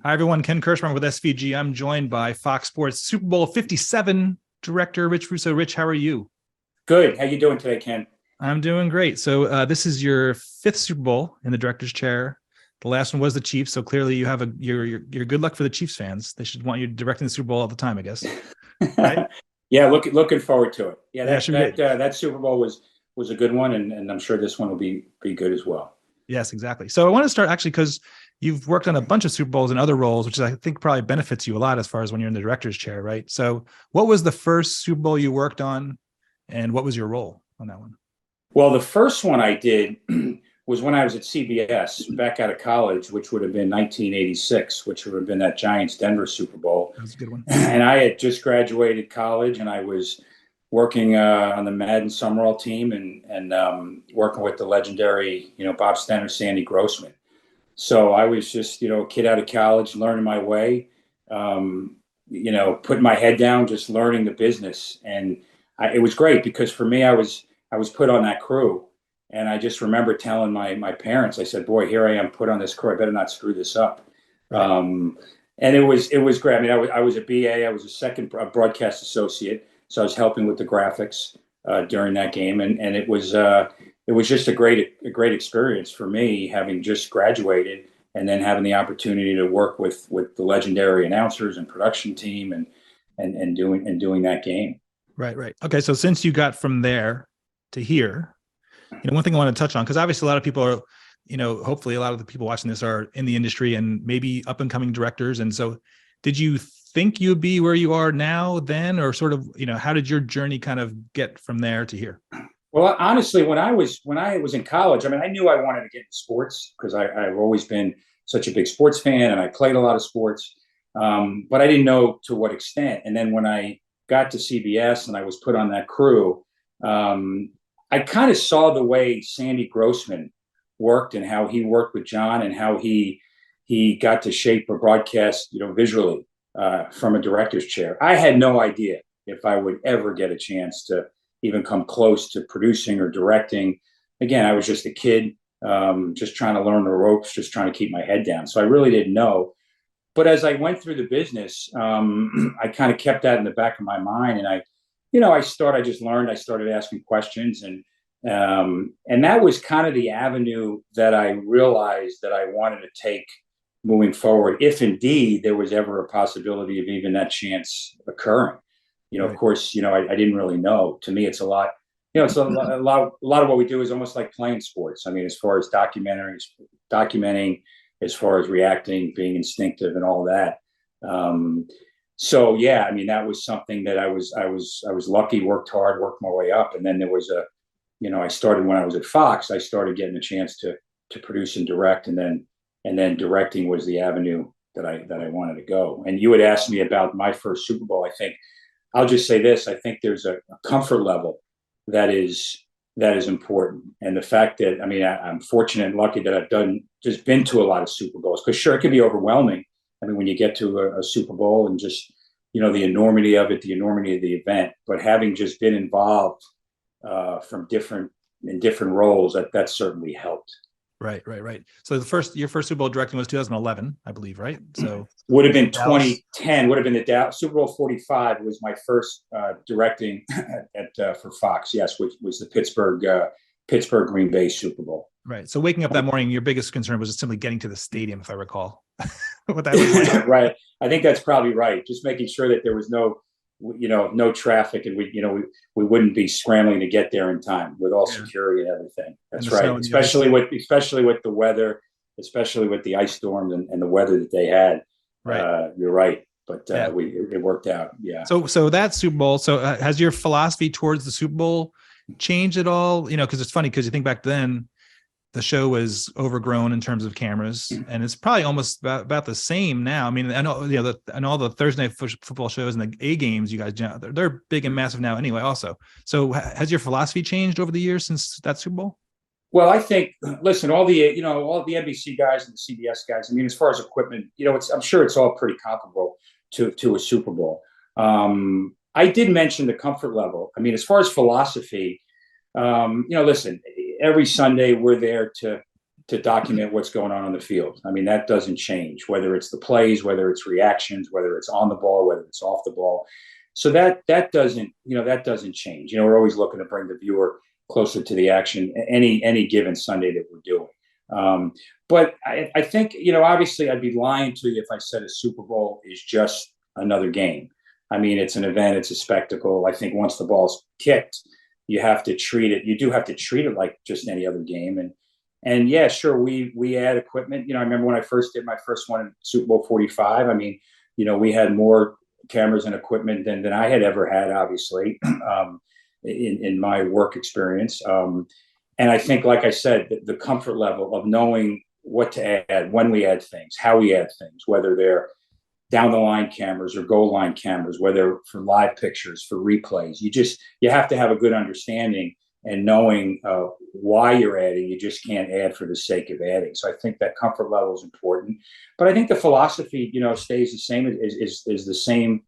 Hi, everyone. Ken Kerschbaumer with SVG. I'm joined by Fox Sports Super Bowl 57 director, Rich Russo. Rich, how are you? Good. How you doing today, Ken? I'm doing great. So this is your fifth Super Bowl in the director's chair. The last one was the Chiefs. So clearly you have you're good luck for the Chiefs fans. They should want you directing the Super Bowl all the time, I guess. Right? Yeah, looking forward to it. Yeah, Yeah, that should be that good. uh, that Super Bowl was a good one, and I'm sure this one will be good as well. Yes, exactly. So I want to start actually because you've worked on a bunch of Super Bowls and other roles, which I think probably benefits you a lot as far as when you're in the director's chair, right? So what was the first Super Bowl you worked on, and what was your role on that one? Well, the first one I did was when I was at CBS back out of college, which would have been 1986, which would have been that Giants Denver Super Bowl. That was a good one. And I had just graduated college, and I was working on the Madden Summerall team, and working with the legendary, Bob Stenner, Sandy Grossman. So I was just, a kid out of college, learning my way, putting my head down, just learning the business, and it was great because for me, I was put on that crew, and I just remember telling my parents, I said, "Boy, here I am put on this crew. I better not screw this up." Right. And it was great. I mean, I was a BA. I was a second broadcast associate, so I was helping with the graphics during that game, and it was just a great experience for me, having just graduated and then having the opportunity to work with the legendary announcers and production team and doing that game. Right, right. Okay, so since you got from there to here, one thing I want to touch on, because obviously a lot of people are, hopefully a lot of the people watching this are in the industry and maybe up and coming directors. And so did you think you'd be where you are now then, or sort of, how did your journey kind of get from there to here? Well, honestly, when I was in college, I mean, I knew I wanted to get into sports because I've always been such a big sports fan, and I played a lot of sports, but I didn't know to what extent. And then when I got to CBS and I was put on that crew, um, I kind of saw the way Sandy Grossman worked and how he worked with John and how he got to shape a broadcast, visually from a director's chair. I had no idea if I would ever get a chance to even come close to producing or directing. Again, I was just a kid, just trying to learn the ropes, just trying to keep my head down. So I really didn't know. But as I went through the business, I kind of kept that in the back of my mind, and I just learned. I started asking questions, and that was kind of the avenue that I realized that I wanted to take moving forward, if indeed there was ever a possibility of even that chance occurring. Of Right. course, I didn't really know. To me, it's a lot. It's a lot of what we do is almost like playing sports. I mean, as far as documenting, as far as reacting, being instinctive, and all that. Um, so yeah, I mean, that was something that I was lucky, worked hard, worked my way up, and then there was I started when I was at Fox. I started getting a chance to produce and direct, and then directing was the avenue that I wanted to go. And you had asked me about my first Super Bowl. I think I'll just say this: I think there's a comfort level that is important, and the fact that I mean I'm fortunate and lucky that I've just been to a lot of Super Bowls. Because sure, it can be overwhelming. I mean, when you get to a Super Bowl and just the enormity of it, the enormity of the event, but having just been involved in different roles, that certainly helped. Right, right, right. So your first Super Bowl directing was 2011, I believe, right? So Would have been Dallas. 2010. Would have been the Super Bowl 45 was my first directing for Fox. Yes, which was the Pittsburgh Green Bay Super Bowl. Right. So waking up that morning, your biggest concern was just simply getting to the stadium, if I recall what that was like. Right. I think that's probably right. Just making sure that there was no traffic, and we wouldn't be scrambling to get there in time with all Yeah. security and everything. And That's the right. snow and the ice. Especially with the weather, especially with the ice storms and the weather that they had. Right. You're right. But Yeah. it worked out. Yeah. So that Super Bowl. So has your philosophy towards the Super Bowl changed at all? Because it's funny because you think back then, the show was overgrown in terms of cameras, and it's probably almost about the same now. I mean, I know, and all the Thursday night football shows and the A games, you guys, they're big and massive now anyway, also. So has your philosophy changed over the years since that Super Bowl? Well, I think, listen, all the NBC guys and the CBS guys. I mean, as far as equipment, I'm sure it's all pretty comparable to a Super Bowl. I did mention the comfort level. I mean, as far as philosophy, listen, every Sunday we're there to to document what's going on the field. I mean, that doesn't change, whether it's the plays, whether it's reactions, whether it's on the ball, whether it's off the ball. So that doesn't change. We're always looking to bring the viewer closer to the action any given Sunday that we're doing. But I think, obviously I'd be lying to you if I said a Super Bowl is just another game. I mean, it's an event, it's a spectacle. I think once the ball's kicked, you do have to treat it like just any other game. And yeah, sure, we add equipment. I remember when I first did my first one in Super Bowl 45. I mean, we had more cameras and equipment than I had ever had, obviously, in my work experience. And I think, like I said, the comfort level of knowing what to add, when we add things, how we add things, whether they're down the line cameras or goal line cameras, whether for live pictures, for replays, you have to have a good understanding and knowing why you're adding. You just can't add for the sake of adding. So I think that comfort level is important. But I think the philosophy, stays the same, is the same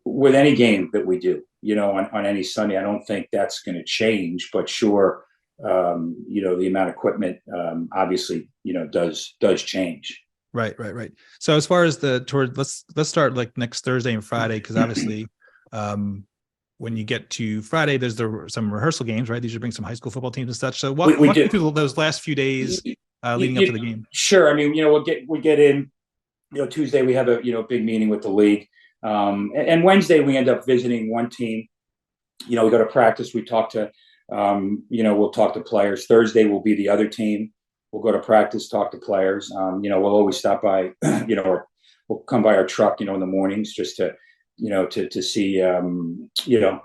with any game that we do, on any Sunday. I don't think that's going to change, but sure, the amount of equipment, obviously, does change. Right. So as far as let's start like next Thursday and Friday, because obviously, when you get to Friday, there's some rehearsal games, right? These should bring some high school football teams and such. So walk me through those last few days leading up to the game. Sure. I mean, we get in. Tuesday we have a big meeting with the league, and Wednesday we end up visiting one team. We go to practice. We talk to, we'll talk to players. Thursday will be the other team. We'll go to practice, talk to players. We'll always stop by, or we'll come by our truck, in the mornings just to see,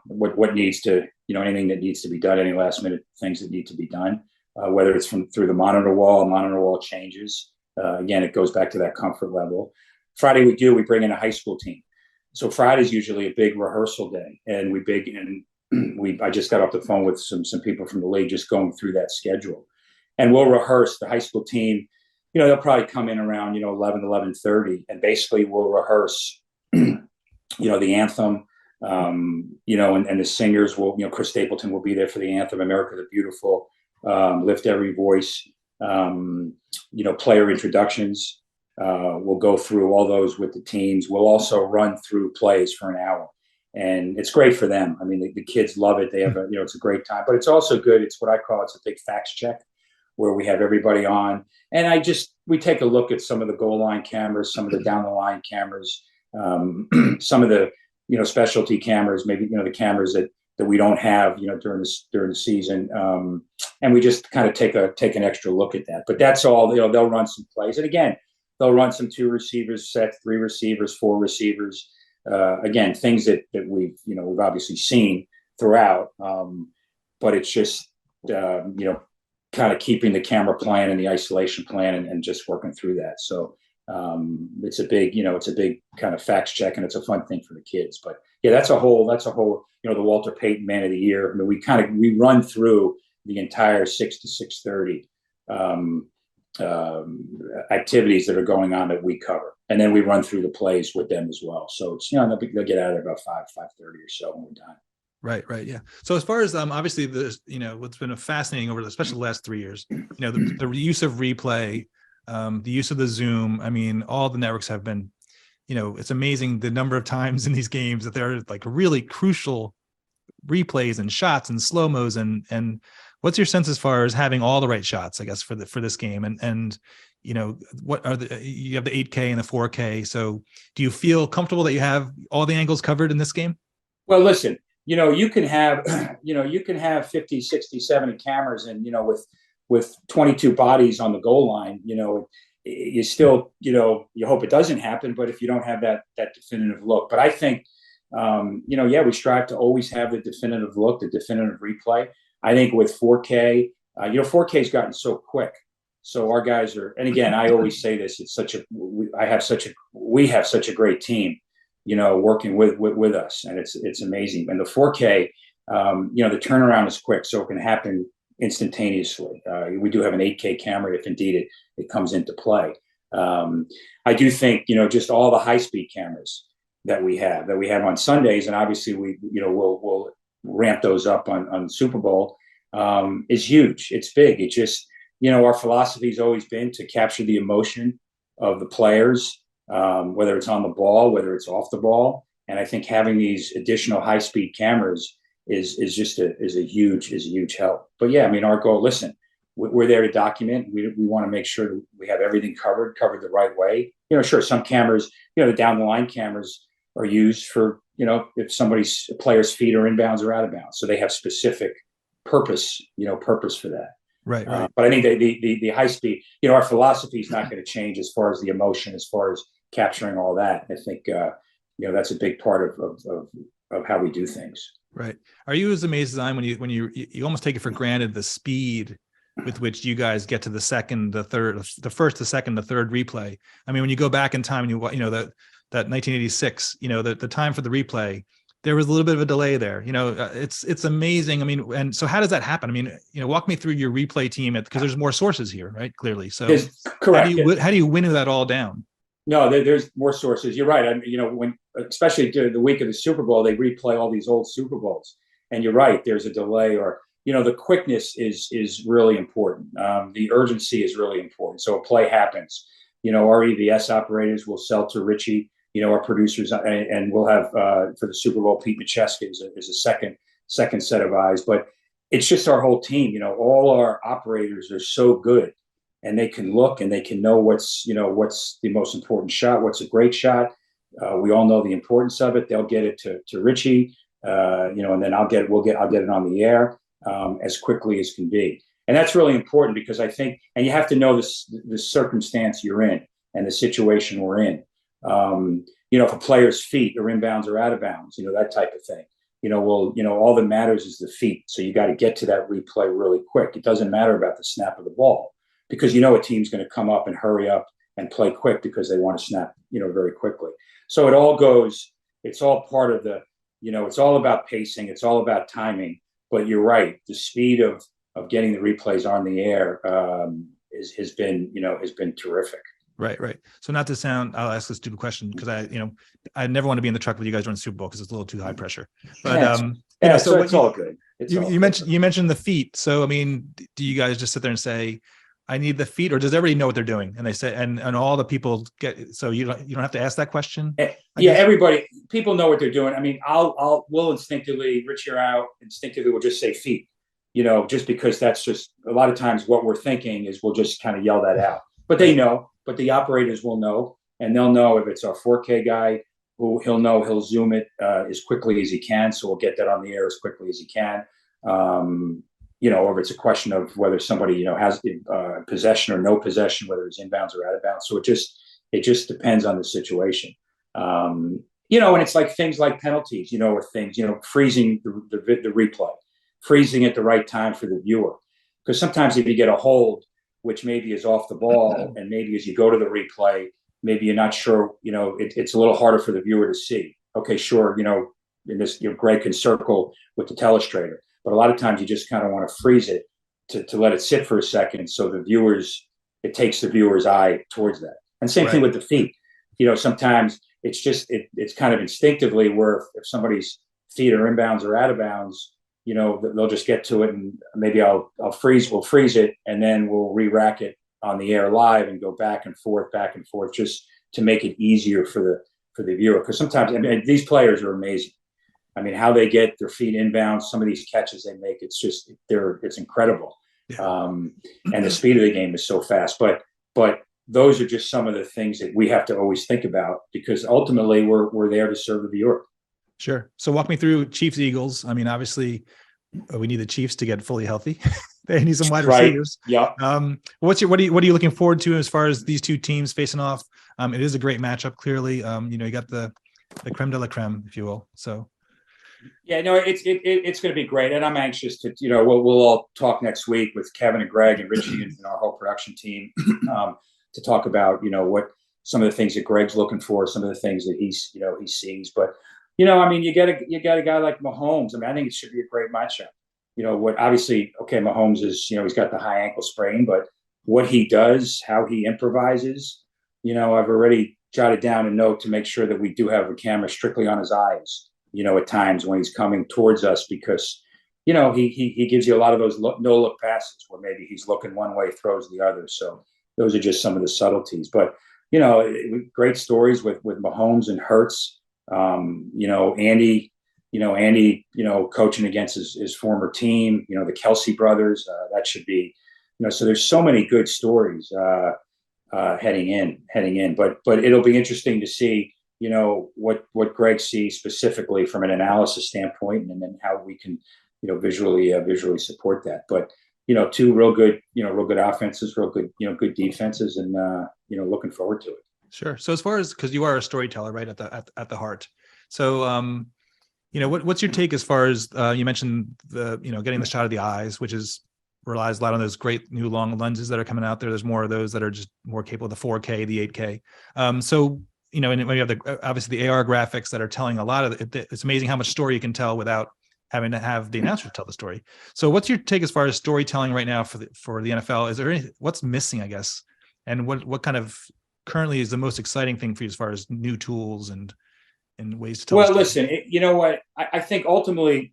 what needs to, anything that needs to be done, any last minute things that need to be done, whether it's through the monitor wall changes. Again, it goes back to that comfort level. Friday we bring in a high school team. So Friday's usually a big rehearsal day, and I just got off the phone with some people from the league just going through that schedule. And we'll rehearse the high school team. They'll probably come in around, 11:30, and basically we'll rehearse, the anthem, and the singers will, Chris Stapleton will be there for the anthem, America the Beautiful, Lift Every Voice, player introductions. We'll go through all those with the teams. We'll also run through plays for an hour. And it's great for them. I mean, the kids love it. They have it's a great time, but it's also good. It's what I call, it's a big facts check, where we have everybody on. And we take a look at some of the goal line cameras, some of the down the line cameras, some of the, specialty cameras, maybe, the cameras that we don't have, during the season. And we just kind of take an extra look at that. But that's all. They'll run some plays. And again, they'll run some 2 receivers sets, 3 receivers, 4 receivers. Again, things that we've obviously seen throughout. But it's just, kind of keeping the camera plan and the isolation plan and just working through that. So it's a big kind of facts check, and it's a fun thing for the kids. But yeah, that's a whole, the Walter Payton Man of the Year. I mean, we run through the entire 6 to 6:30 activities that are going on that we cover. And then we run through the plays with them as well. So it's, they'll get out of there about 5:30 or so when we're done. Right. Yeah. So as far as obviously there's, what's been fascinating over especially the last 3 years, the use of replay, the use of the Zoom. I mean, all the networks have been, it's amazing the number of times in these games that there are like really crucial replays and shots and slow-mos. And what's your sense as far as having all the right shots, I guess, for this game? And what are you have the 8K and the 4K. So do you feel comfortable that you have all the angles covered in this game? Well, listen, you can have 50, 60, 70 cameras, and, with 22 bodies on the goal line, you still, you hope it doesn't happen, but if you don't have that definitive look. But I think, we strive to always have the definitive look, the definitive replay. I think with 4K, 4K's gotten so quick. So our guys are, and again, I always say this, we have such a great team, working with us, and it's amazing. And the 4K, the turnaround is quick, so it can happen instantaneously. We do have an 8K camera if indeed it comes into play. I do think, just all the high-speed cameras that we have on Sundays, and obviously we'll ramp those up on Super Bowl, is huge. It's big. It just, our philosophy has always been to capture the emotion of the players, whether it's on the ball, whether it's off the ball. And I think having these additional high-speed cameras is a huge help. But yeah, I mean, our goal, listen, we're there to document. We want to make sure that we have everything covered the right way. Sure, some cameras, the down the line cameras are used for, if a player's feet are inbounds or out of bounds. So they have specific purpose for that. Right. But I think the high speed, our philosophy is not going to change as far as the emotion, as far as capturing all that. I think, that's a big part of how we do things. Right. Are you as amazed as I am when you almost take it for granted the speed with which you guys get to the second, the third, the first, the second, the third replay? I mean, when you go back in time and that 1986, the time for the replay, there was a little bit of a delay there. It's amazing. I mean, and so how does that happen? I mean, walk me through your replay team because there's more sources here, right? Clearly. So correct. How do you winnow that all down? No, there's more sources. You're right. I mean, when especially during the week of the Super Bowl, they replay all these old Super Bowls, and you're right. There's a delay, or the quickness is really important. The urgency is really important. So a play happens. Our EVS operators will sell to Richie. Our producers, and we'll have for the Super Bowl, Pete Macheska is a second set of eyes. But it's just our whole team. All our operators are so good. And they can look and they can know what's the most important shot, what's a great shot. We all know the importance of it. They'll get it to Richie, and then I'll get it on the air as quickly as can be. And that's really important because I think, and you have to know the circumstance you're in and the situation we're in. If a player's feet are inbounds or out of bounds, that type of thing. All that matters is the feet. So you got to get to that replay really quick. It doesn't matter about the snap of the ball. Because a team's going to come up and hurry up and play quick because they want to snap, very quickly. So it all goes. It's all part of it's all about pacing. It's all about timing. But you're right. The speed of getting the replays on the air has been terrific. Right. So not to sound, I'll ask a stupid question because I never want to be in the truck with you guys during the Super Bowl because it's a little too high pressure. But so it's all good. You mentioned the feet. So I mean, do you guys just sit there and say, I need the feet, or does everybody know what they're doing? And they say, and all the people get, so you don't have to ask that question. Yeah, people know what they're doing. I mean, we'll instinctively, Richie or I instinctively will just say feet, just because that's just a lot of times what we're thinking is we'll just kind of yell that out, but they know, but the operators will know, and they'll know if it's our 4K guy who he'll zoom it as quickly as he can. So we'll get that on the air as quickly as he can. Or if it's a question of whether somebody, has possession or no possession, whether it's inbounds or out of bounds. So it just depends on the situation. And it's like things like penalties, or things, freezing the replay, freezing at the right time for the viewer. Because sometimes if you get a hold, which maybe is off the ball, and maybe as you go to the replay, maybe you're not sure, it's a little harder for the viewer to see. Okay, sure, in this, Greg can circle with the telestrator. But a lot of times you just kind of want to freeze it to let it sit for a second. So it takes the viewer's eye towards that. And same thing with the feet. Sometimes it's kind of instinctively where if somebody's feet are inbounds or out of bounds, they'll just get to it, and maybe we'll freeze it, and then we'll re-rack it on the air live and go back and forth, just to make it easier for the viewer. Because sometimes, these players are amazing. I mean, how they get their feet inbounds, some of these catches they make, it's incredible. Yeah. And the speed of the game is so fast. But those are just some of the things that we have to always think about, because ultimately we're there to serve the viewer. Sure. So walk me through Chiefs Eagles. I mean, obviously we need the Chiefs to get fully healthy. They need some wide receivers. Yeah. What are you looking forward to as far as these two teams facing off? It is a great matchup, clearly. You got the creme de la creme, if you will. So. Yeah, no, it's going to be great, and I'm anxious to, we'll all talk next week with Kevin and Greg and Richie and our whole production team to talk about, what some of the things that Greg's looking for, some of the things that he sees. But you get a guy like Mahomes. I mean, I think it should be a great matchup. Mahomes is, he's got the high ankle sprain, but what he does, how he improvises, I've already jotted down a note to make sure that we do have a camera strictly on his eyes. At times when he's coming towards us, because, he gives you a lot of those no look passes where maybe he's looking one way, throws the other. So those are just some of the subtleties. But great stories with Mahomes and Hurts. Andy, coaching against his former team. The Kelsey brothers. That should be, so there's so many good stories heading in. But it'll be interesting to see, what Greg sees specifically from an analysis standpoint, and then how we can, visually support that. But two real good offenses, real good, good defenses, and looking forward to it. Sure. So as far as, because you are a storyteller, right, at the heart. So what's your take as far as you mentioned the getting the shot of the eyes, which relies a lot on those great new long lenses that are coming out there. There's more of those that are just more capable of the 4K, the 8K. And when you have obviously the AR graphics that are telling a lot of it's amazing how much story you can tell without having to have the announcer tell the story. So what's your take as far as storytelling right now for the NFL? Is there what's missing, I guess? And what kind of currently is the most exciting thing for you as far as new tools and ways to tell? Well, listen, you know what? I think ultimately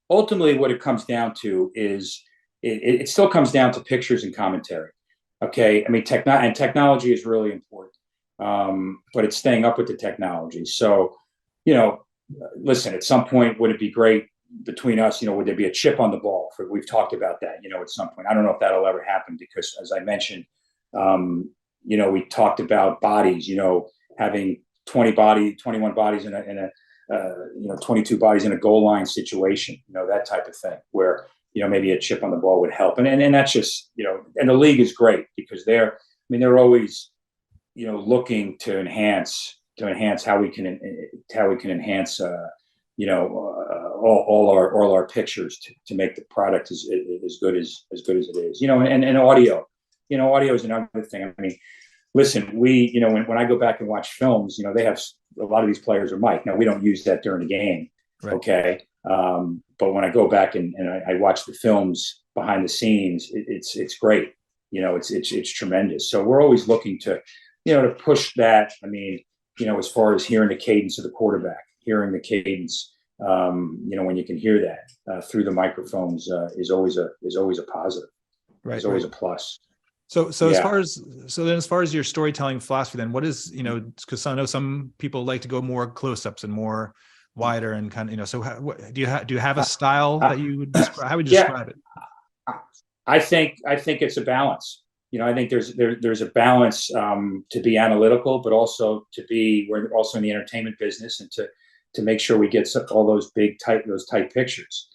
what it comes down to is it still comes down to pictures and commentary. Okay. I mean, technology is really important. But it's staying up with the technology. So, listen, at some point, would it be great between us? Would there be a chip on the ball? We've talked about that, at some point. I don't know if that'll ever happen because, as I mentioned, we talked about bodies, having 21 bodies in a 22 bodies in a goal line situation, that type of thing where, maybe a chip on the ball would help. And that's just, and the league is great because they're always, looking to enhance how we can enhance, all our pictures to make the product as good as it is, and audio, audio is another thing. I mean, listen, when I go back and watch films, they have a lot of these players are mic. Now we don't use that during the game. Right. Okay. But when I go back and I watch the films behind the scenes, it's great. It's tremendous. So we're always looking to push that. I mean, as far as hearing the cadence of the quarterback, hearing the cadence, when you can hear that through the microphones is always a positive. Right. It's always a plus. So yeah. as far as your storytelling philosophy, then what is, because I know some people like to go more close-ups and more wider and kind of, so do you have a style that you would describe? How would you describe it? I think it's a balance. I think there's a balance to be analytical, but also we're also in the entertainment business, and to make sure we get all those tight pictures.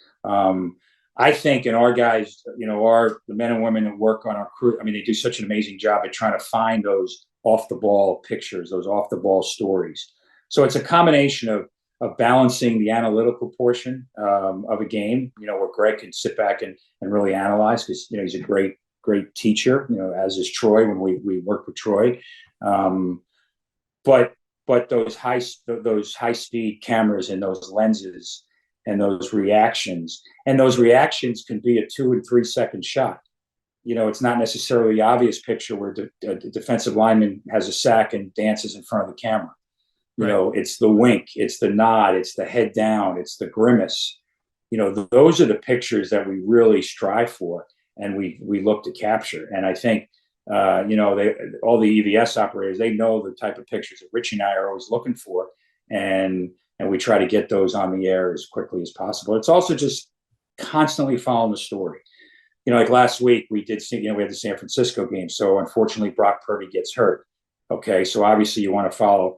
I think, and our guys, the men and women that work on our crew, I mean, they do such an amazing job at trying to find those off the ball pictures, those off the ball stories. So it's a combination of balancing the analytical portion of a game, where Greg can sit back and really analyze, because he's a great teacher, as is Troy when we work with Troy. But those high speed cameras and those lenses and those reactions can be a 2 and 3 second shot. It's not necessarily the obvious picture where the defensive lineman has a sack and dances in front of the camera. Right. It's the wink, it's the nod, it's the head down, it's the grimace. Those are the pictures that we really strive for and we look to capture. And I think, all the EVS operators, they know the type of pictures that Rich and I are always looking for. And we try to get those on the air as quickly as possible. It's also just constantly following the story. Like last week we had the San Francisco game. So unfortunately Brock Purdy gets hurt. Okay. So obviously you want to follow,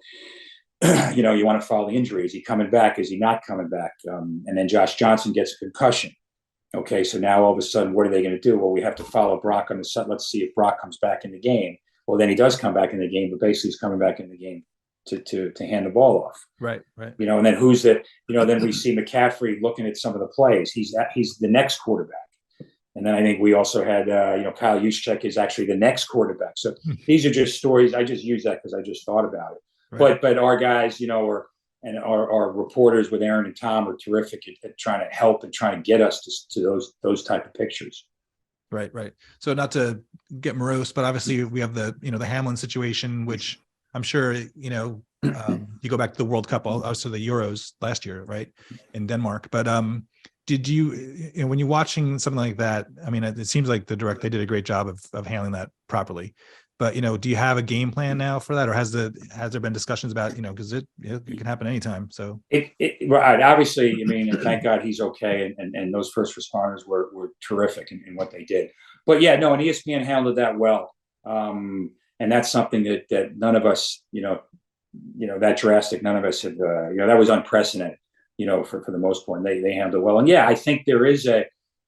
the injury. Is he coming back? Is he not coming back? And then Josh Johnson gets a concussion. Okay. So now all of a sudden, what are they going to do? Well, we have to follow Brock on the set. Let's see if Brock comes back in the game. Well, then he does come back in the game, but basically he's coming back in the game to hand the ball off. Right. And then then we see McCaffrey looking at some of the plays. He's the next quarterback. And then I think we also had, Kyle Juszczyk is actually the next quarterback. So these are just stories. I just use that because I just thought about it. Right. But our guys, our reporters with Aaron and Tom are terrific at trying to help and trying to get us to those type of pictures. Right. So not to get morose, but obviously we have the Hamlin situation, which I'm sure, you go back to the World Cup, also the Euros last year, right, in Denmark. But did you, when you're watching something like that, I mean, it seems like they did a great job of handling that properly. But, do you have a game plan now for that, or has there been discussions about, because it can happen anytime. So Right, obviously, I mean, and thank God he's okay, and those first responders were terrific in what they did. But yeah, no, and ESPN handled that well, and that's something that none of us, that drastic, none of us had, that was unprecedented, for the most part. And they handled it well, and yeah, I think there is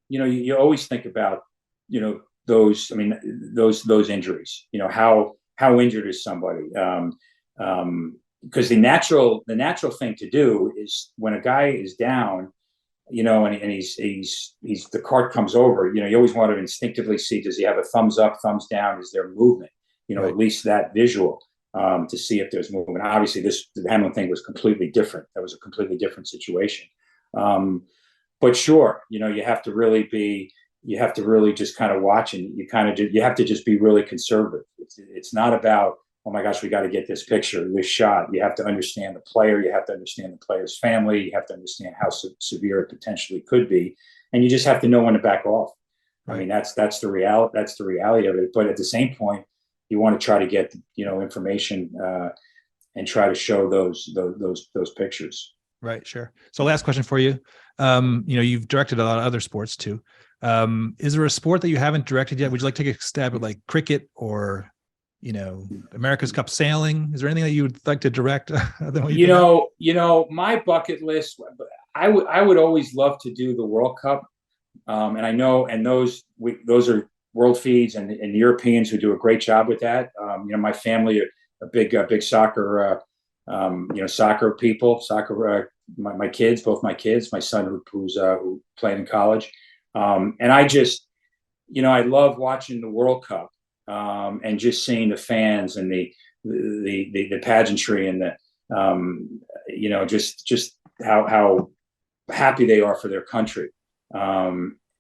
you always think about, those, I mean, those injuries, how injured is somebody? Because the natural thing to do is when a guy is down, and he's the cart comes over, you always want to instinctively see, does he have a thumbs up, thumbs down? Is there movement? Right. At least that visual, to see if there's movement. Obviously, the Hamlin thing was completely different. That was a completely different situation. But sure, you have to really just kind of watch, and you have to just be really conservative. It's not about, oh my gosh, we got to get this picture, this shot. You have to understand the player. You have to understand the player's family. You have to understand how severe it potentially could be, and you just have to know when to back off. Right. I mean, that's the reality. That's the reality of it. But at the same point, you want to try to get information and try to show those pictures. Right. Sure. So last question for you. You've directed a lot of other sports too. Is there a sport that you haven't directed yet? Would you like to take a stab at like cricket or, America's Cup sailing? Is there anything that you would like to direct? My bucket list, I would always love to do the World Cup. And I know, and those are world feeds and Europeans who do a great job with that. My family are big soccer, soccer people, my kids, both my kids, my son who played in college. And I just, I love watching the World Cup, and just seeing the fans and the pageantry and just how happy they are for their country.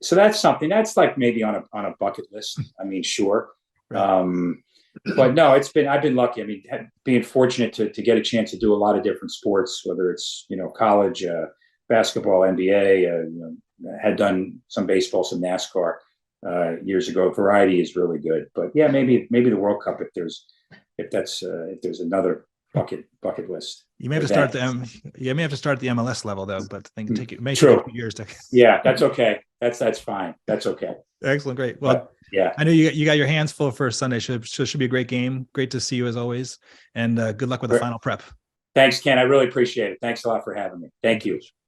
So that's something that's like maybe on a bucket list. I mean, sure. But no, I've been lucky. I mean, being fortunate to get a chance to do a lot of different sports, whether it's, college, basketball, NBA, had done some baseball, some NASCAR years ago. Variety is really good. But yeah, maybe the World Cup, if there's another bucket list. You may have to start the MLS level though, but I think it may take a few years to. Yeah, that's okay. That's fine. That's okay. Excellent, great. Well, yeah, I know you got your hands full for Sunday. Should be a great game. Great to see you as always, and good luck with the final prep. Thanks, Ken. I really appreciate it. Thanks a lot for having me. Thank you.